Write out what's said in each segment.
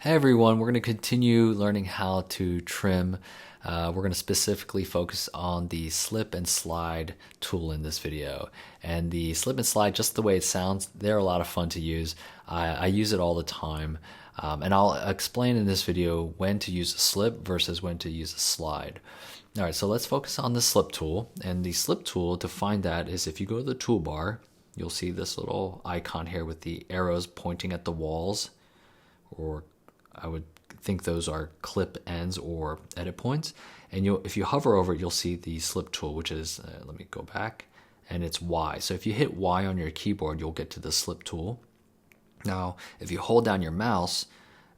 Hey everyone, we're going to continue learning how to trim. We're going to specifically focus on the slip and slide tool in this video. And the slip and slide, just the way it sounds, they're a lot of fun to use. I use it all the time. And I'll explain in this video when to use a slip versus when to use a slide. All right, so let's focus on the slip tool. And the slip tool, to find that, is if you go to the toolbar, you'll see this little icon here with the arrows pointing at the walls, or I would think those are clip ends or edit points. And if you hover over it, you'll see the slip tool, which is, let me go back, and it's Y. So if you hit Y on your keyboard, you'll get to the slip tool. Now, if you hold down your mouse,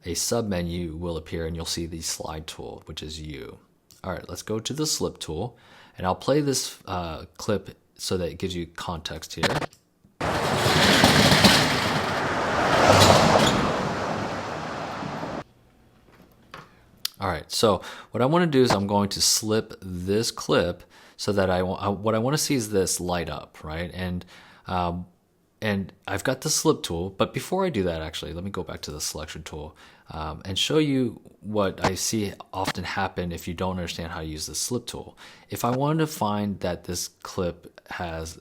a sub menu will appear and you'll see the slide tool, which is U. All right, let's go to the slip tool, and I'll play this clip so that it gives you context here. All right, so what I want to do is I'm going to slip this clip so that what I want to see is this light up, right? And I've got the slip tool, but before I do that, actually, let me go back to the selection tool and show you what I see often happen if you don't understand how to use the slip tool. If I wanted to find that this clip has,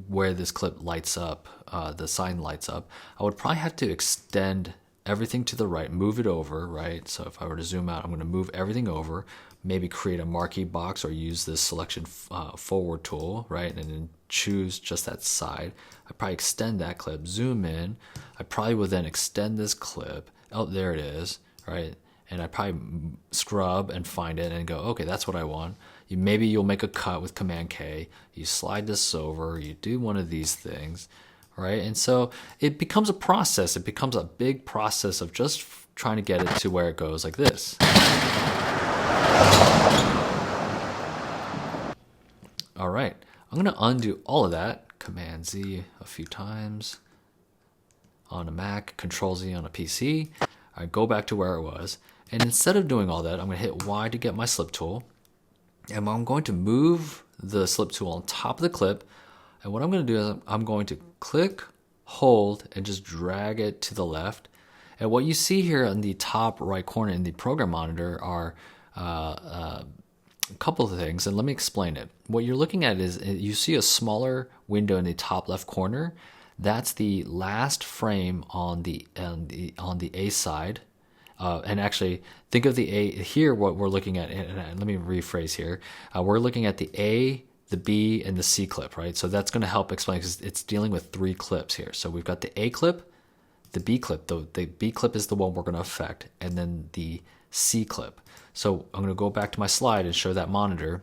where this clip lights up, the sign lights up, I would probably have to extend everything to the right, move it over, right? So if I were to zoom out, I'm going to move everything over, maybe create a marquee box or use this selection forward tool, right? And then choose just that side. I probably extend that clip, zoom in. I probably would then extend this clip. Oh, there it is, right? And I probably scrub and find it and go, okay, that's what I want. Maybe you'll make a cut with Command K. You slide this over, you do one of these things, right? And so it becomes a process. It becomes a big process of just trying to get it to where it goes like this. All right, I'm going to undo all of that. Command Z a few times on a Mac, Control Z on a PC. I go back to where it was. And instead of doing all that, I'm going to hit Y to get my slip tool. And I'm going to move the slip tool on top of the clip. And what I'm going to do is I'm going to click, hold, and just drag it to the left. And what you see here in the top right corner in the program monitor are a couple of things, and let me explain it. What you're looking at is you see a smaller window in the top left corner. That's the last frame on the A side. And actually, think of the A here. What we're looking at, and let me rephrase here. We're looking at the A, the B, and the C clip, right? So that's going to help explain because it's dealing with 3 clips here. So we've got the A clip, the B clip. The B clip is the one we're going to affect, and then the C clip. So I'm going to go back to my slide and show that monitor.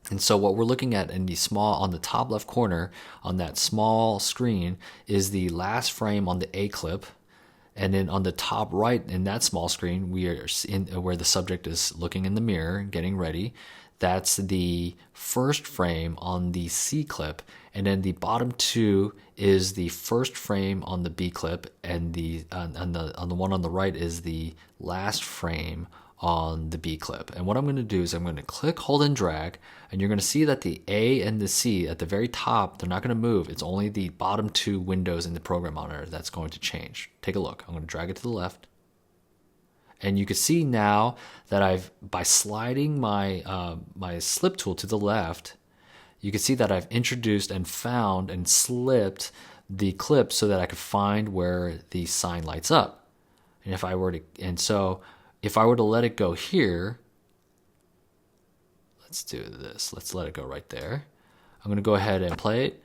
And so what we're looking at in on the top left corner on that small screen is the last frame on the A clip. And then on the top right in that small screen, we are in where the subject is looking in the mirror and getting ready. That's the first frame on the C clip. And then the bottom 2 is the first frame on the B clip, and on the one on the right is the last frame on the B clip. And what I'm going to do is I'm going to click, hold, and drag, and you're going to see that the A and the C at the very top, they're not going to move. It's only the bottom 2 windows in the program monitor that's going to change. Take a look. I'm going to drag it to the left. And you can see now that by sliding my my slip tool to the left, you can see that I've introduced and found and slipped the clip so that I could find where the sign lights up. And if I were to let it go here, let's do this. Let's let it go right there. I'm going to go ahead and play it.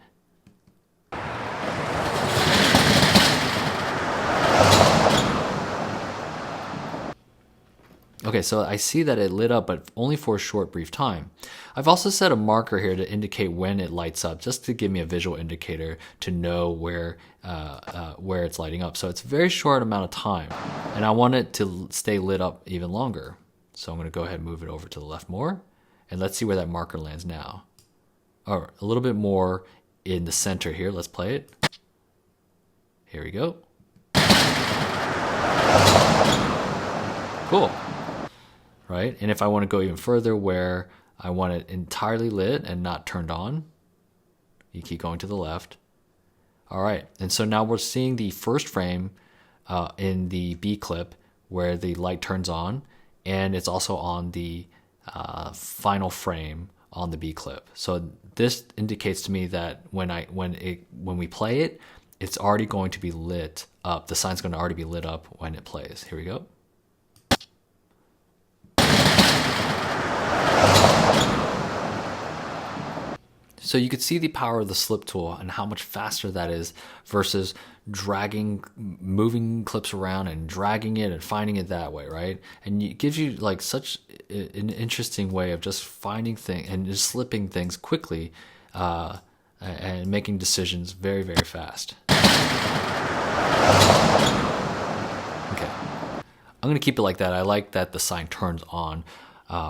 Okay, so I see that it lit up, but only for a short, brief time. I've also set a marker here to indicate when it lights up, just to give me a visual indicator to know where it's lighting up. So it's a very short amount of time, and I want it to stay lit up even longer. So I'm going to go ahead and move it over to the left more, and let's see where that marker lands now. All right, a little bit more in the center here. Let's play it. Here we go. Cool. Right? And if I want to go even further where I want it entirely lit and not turned on, you keep going to the left. All right, and so now we're seeing the first frame in the B clip where the light turns on, and it's also on the final frame on the B clip. So this indicates to me that when we play it, it's already going to be lit up. The sign's going to already be lit up when it plays. Here we go. So you could see the power of the slip tool and how much faster that is versus moving clips around and dragging it and finding it that way, right? And it gives you like such an interesting way of just finding things and just slipping things quickly and making decisions very, very fast. Okay, I'm gonna keep it like that. I like that the sign turns on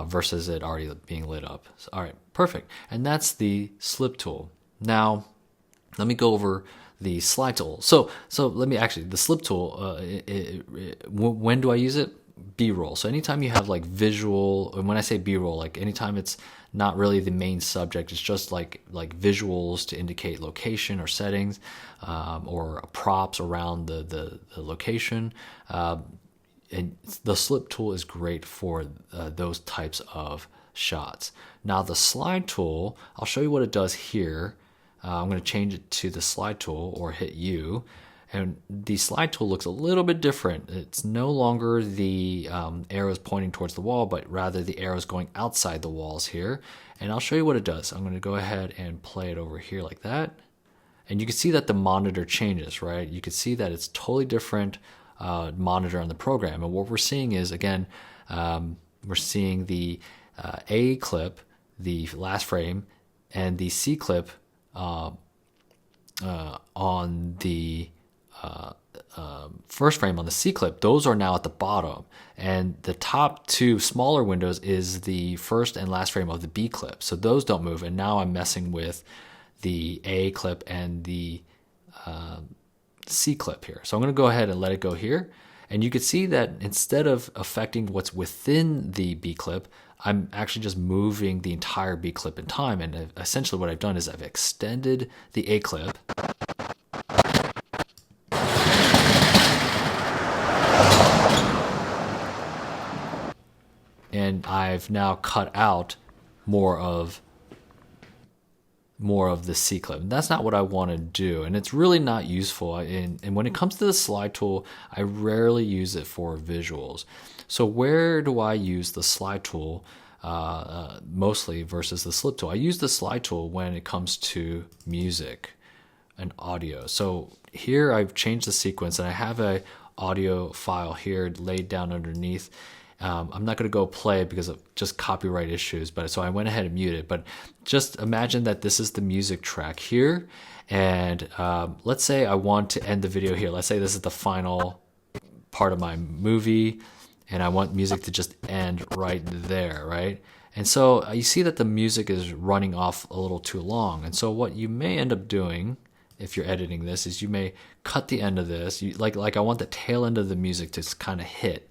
versus it already being lit up. So, all right, perfect. And that's the slip tool. Now, let me go over the slide tool. So let me actually, the slip tool, when do I use it? B-roll. So anytime you have like visual, and when I say B-roll, like anytime it's not really the main subject, it's just like visuals to indicate location or settings, or props around the location. And the slip tool is great for those types of shots. Now the slide tool, I'll show you what it does here. I'm going to change it to the slide tool or hit U. And the slide tool looks a little bit different. It's no longer the arrows pointing towards the wall, but rather the arrows going outside the walls here. And I'll show you what it does. I'm going to go ahead and play it over here like that. And you can see that the monitor changes, right? You can see that it's totally different monitor on the program. And what we're seeing is, again, we're seeing the A clip, the last frame, and the C clip on the first frame on the C clip. Those are now at the bottom. And the top two smaller windows is the first and last frame of the B clip. So those don't move. And now I'm messing with the A clip and the C clip here. So I'm going to go ahead and let it go here. And you can see that instead of affecting what's within the B clip, I'm actually just moving the entire B clip in time. And essentially what I've done is I've extended the A clip. And I've now cut out more of the C clip. And that's not what I want to do. And it's really not useful. And when it comes to the slide tool, I rarely use it for visuals. So where do I use the slide tool mostly versus the slip tool? I use the slide tool when it comes to music and audio. So here I've changed the sequence and I have a audio file here laid down underneath. I'm not going to go play because of just copyright issues, but so I went ahead and muted. But just imagine that this is the music track here, and let's say I want to end the video here. Let's say this is the final part of my movie, and I want music to just end right there, right? And so you see that the music is running off a little too long. And so what you may end up doing if you're editing this is you may cut the end of this. Like I want the tail end of the music to kind of hit.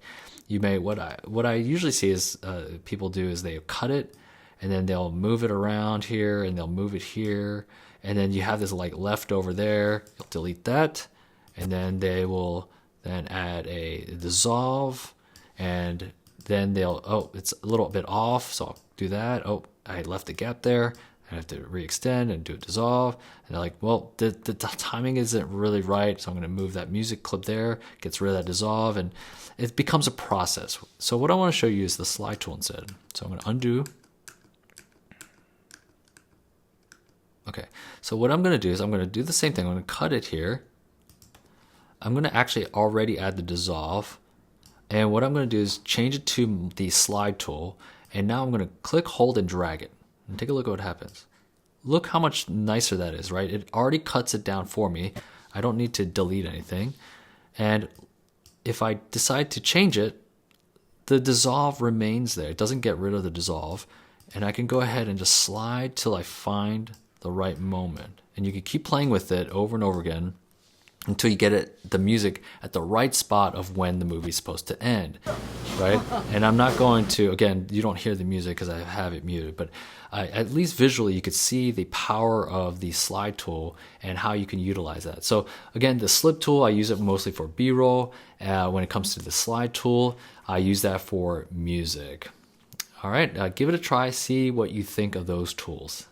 You may what I usually see is people do is they cut it and then they'll move it around here and they'll move it here, and then you have this like left over there. You'll delete that, and then they will then add a dissolve, and then it's a little bit off, so I'll do that. Oh, I left the gap there. I have to re-extend and do a dissolve. And they're like, well, the timing isn't really right, so I'm going to move that music clip there, gets rid of that dissolve, and it becomes a process. So what I want to show you is the slide tool instead. So I'm going to undo. Okay, so what I'm going to do is I'm going to do the same thing. I'm going to cut it here. I'm going to actually already add the dissolve. And what I'm going to do is change it to the slide tool. And now I'm going to click, hold, and drag it. And take a look at what happens. Look how much nicer that is, right? It already cuts it down for me. I don't need to delete anything. And if I decide to change it, the dissolve remains there. It doesn't get rid of the dissolve. And I can go ahead and just slide till I find the right moment. And you can keep playing with it over and over again. until you get the music at the right spot of when the movie's supposed to end, right? And I'm not going to, again, you don't hear the music because I have it muted, but at least visually you could see the power of the slide tool and how you can utilize that. So again, the slip tool, I use it mostly for B-roll. When it comes to the slide tool, I use that for music. All right, give it a try, see what you think of those tools.